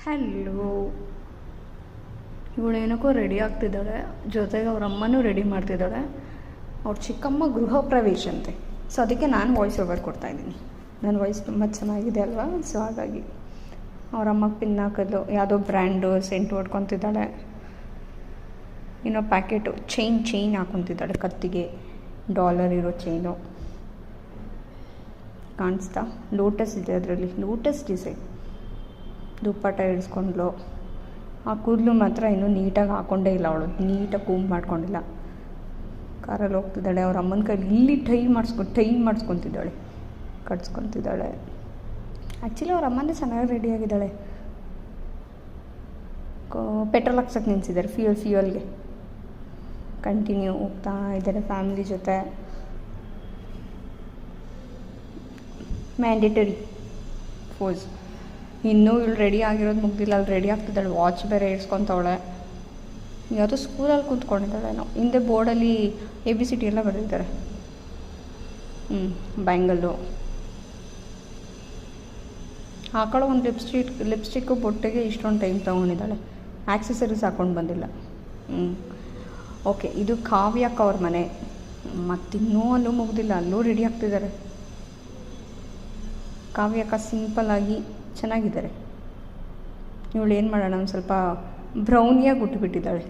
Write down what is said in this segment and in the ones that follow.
Hello. ಇವಳು ಏನಕ್ಕೋ ready ಆಗ್ತಿದ್ದಾಳೆ, ಜೊತೆಗೆ ಅವ್ರ ಅಮ್ಮನೂ ರೆಡಿ ಮಾಡ್ತಿದ್ದಾಳೆ. ಅವ್ರ ಚಿಕ್ಕಮ್ಮ ಗೃಹ ಪ್ರವೇಶ ಅಂತೆ. ಸೊ ಅದಕ್ಕೆ ನಾನು ವಾಯ್ಸ್ ಓವರ್ ಕೊಡ್ತಾಯಿದ್ದೀನಿ. ನನ್ನ ವಾಯ್ಸ್ ತುಂಬ ಚೆನ್ನಾಗಿದೆ ಅಲ್ವಾ? ಸೊ ಹಾಗಾಗಿ ಅವ್ರ ಅಮ್ಮಗೆ ಪಿನ್ ಹಾಕೋದು, ಯಾವುದೋ ಬ್ರ್ಯಾಂಡು ಸೆಂಟ್ ಹೊಡ್ಕೊತಿದ್ದಾಳೆ. ಇನ್ನೂ ಪ್ಯಾಕೆಟು ಚೈನ್ ಹಾಕೊತಿದ್ದಾಳೆ, ಕತ್ತಿಗೆ ಡಾಲರ್ ಇರೋ ಚೈನು ಕಾಣಿಸ್ತಾ. ಲೋಟಸ್ ಇದೆ ಅದರಲ್ಲಿ, ಲೋಟಸ್ ಡಿಸೈನ್. ದುಪ್ಪಟ್ಟ ಇಳಿಸ್ಕೊಂಡ್ಲು. ಆ ಕೂದಲು ಮಾತ್ರ ಇನ್ನೂ ನೀಟಾಗಿ ಹಾಕ್ಕೊಂಡೇ ಇಲ್ಲ ಅವಳು, ನೀಟಾಗಿ ಕೂಂಬ್ ಮಾಡ್ಕೊಂಡಿಲ್ಲ. ಕಾರಲ್ಲಿ ಹೋಗ್ತಿದ್ದಾಳೆ. ಅವ್ರ ಅಮ್ಮನ ಕೈಲಿ ಇಲ್ಲಿ ಟೈ ಮಾಡಿಸ್ಕೊತಿದ್ದಾಳೆ, ಕಟ್ಸ್ಕೊತಿದ್ದಾಳೆ. ಆ್ಯಕ್ಚುಲಿ ಅವ್ರ ಅಮ್ಮನೇ ಚೆನ್ನಾಗಿ ರೆಡಿಯಾಗಿದ್ದಾಳೆ. ಪೆಟ್ರೋಲ್ ಹಾಕ್ಸೋಕ್ಕೆ ನಿಲ್ಸಿದ್ದಾರೆ, ಫ್ಯೂಯಲ್ಗೆ. ಕಂಟಿನ್ಯೂ ಹೋಗ್ತಾ ಇದ್ದಾರೆ ಫ್ಯಾಮಿಲಿ ಜೊತೆ. Mandatory pose. ಇನ್ನೂ ಇವಳು ರೆಡಿ ಆಗಿರೋದು ಮುಗ್ದಿಲ್ಲ, ಅಲ್ಲಿ ರೆಡಿ ಆಗ್ತಿದ್ದಾಳೆ. ವಾಚ್ ಬೇರೆ ಇಡ್ಸ್ಕೊತವಳೆ. ಯಾವುದೋ ಸ್ಕೂಲಲ್ಲಿ ಕೂತ್ಕೊಂಡಿದ್ದಾಳೆ. ನಾವು ಹಿಂದೆ ಬೋರ್ಡಲ್ಲಿ ABCD ಎಲ್ಲ ಬರೆದಿದ್ದಾರೆ. ಬ್ಯಾಂಗಲ್ಲು ಹಾಕೊಳ್ಳೋ ಒಂದು ಲಿಪ್ಸ್ಟಿಕ್ಕು ಬೊಟ್ಟೆಗೆ ಇಷ್ಟೊಂದು ಟೈಮ್ ತೊಗೊಂಡಿದ್ದಾಳೆ. ಆ್ಯಕ್ಸಸರೀಸ್ ಹಾಕ್ಕೊಂಡು ಬಂದಿಲ್ಲ. ಓಕೆ, ಇದು ಕಾವ್ಯಕ್ಕ ಅವ್ರ ಮನೆ. ಮತ್ತಿನ್ನೂ ಅಲ್ಲೂ ಮುಗ್ದಿಲ್ಲ, ಅಲ್ಲೂ ರೆಡಿ ಆಗ್ತಿದ್ದಾರೆ. ಕಾವ್ಯಕ್ಕ ಸಿಂಪಲ್ಲಾಗಿ ಚೆನ್ನಾಗಿದ್ದಾರೆ. ಇವಳು ಏನು ಮಾಡೋಣ, ಒಂದು ಸ್ವಲ್ಪ ಬ್ರೌನಿಯಾಗಿ ಉಟ್ಬಿಟ್ಟಿದ್ದಾಳೆ.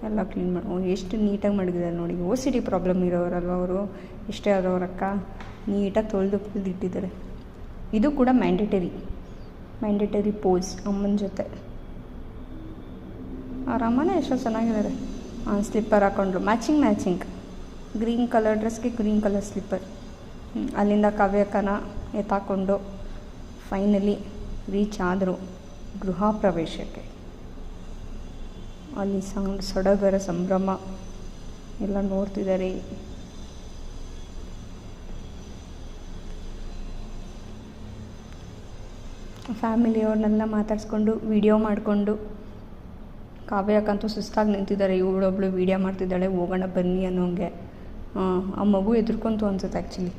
ಎಲ್ಲ ಕ್ಲೀನ್ ಮಾಡಿ ಎಷ್ಟು ನೀಟಾಗಿ ಮಡಗಿದ್ದಾರೆ ನೋಡಿ. OCD ಪ್ರಾಬ್ಲಮ್ ಇರೋರಲ್ವ ಅವರು, ಎಷ್ಟೇ ಆದವ್ರಕ್ಕ ನೀಟಾಗಿ ತೊಳೆದು ಇಟ್ಟಿದ್ದಾರೆ. ಇದು ಕೂಡ ಮ್ಯಾಂಡೇಟರಿ ಪೋಸ್ ಅಮ್ಮನ ಜೊತೆ. ಅವ್ರ ಅಮ್ಮನೇ ಎಷ್ಟೋ ಚೆನ್ನಾಗಿದ್ದಾರೆ. ಸ್ಲಿಪ್ಪರ್ ಹಾಕ್ಕೊಂಡ್ರು, ಮ್ಯಾಚಿಂಗ್ ಗ್ರೀನ್ ಕಲರ್ ಡ್ರೆಸ್ಗೆ ಗ್ರೀನ್ ಕಲರ್ ಸ್ಲಿಪ್ಪರ್. ಅಲ್ಲಿಂದ ಕಾವ್ಯಕ್ಕನ ಎತ್ತಾಕೊಂಡು ಫೈನಲಿ ರೀಚ್ ಆದರು ಗೃಹ ಪ್ರವೇಶಕ್ಕೆ. ಅಲ್ಲಿ ಸಡಗರ ಸಂಭ್ರಮ ಎಲ್ಲ ನೋಡ್ತಿದ್ದಾರೆ. ಫ್ಯಾಮಿಲಿಯವ್ರನ್ನೆಲ್ಲ ಮಾತಾಡಿಸ್ಕೊಂಡು ವಿಡಿಯೋ ಮಾಡಿಕೊಂಡು. ಕಾವ್ಯಕ್ಕಂತೂ ಸುಸ್ತಾಗಿ ನಿಂತಿದ್ದಾರೆ. ಇವಳೊಬ್ಳು ವೀಡಿಯೋ ಮಾಡ್ತಿದ್ದಾಳೆ, ಹೋಗೋಣ ಬನ್ನಿ ಅನ್ನೋಂಗೆ. ಆ ಮಗು ಎದುರ್ಕೊಂತು ಅನ್ಸುತ್ತೆ ಆ್ಯಕ್ಚುಲಿ.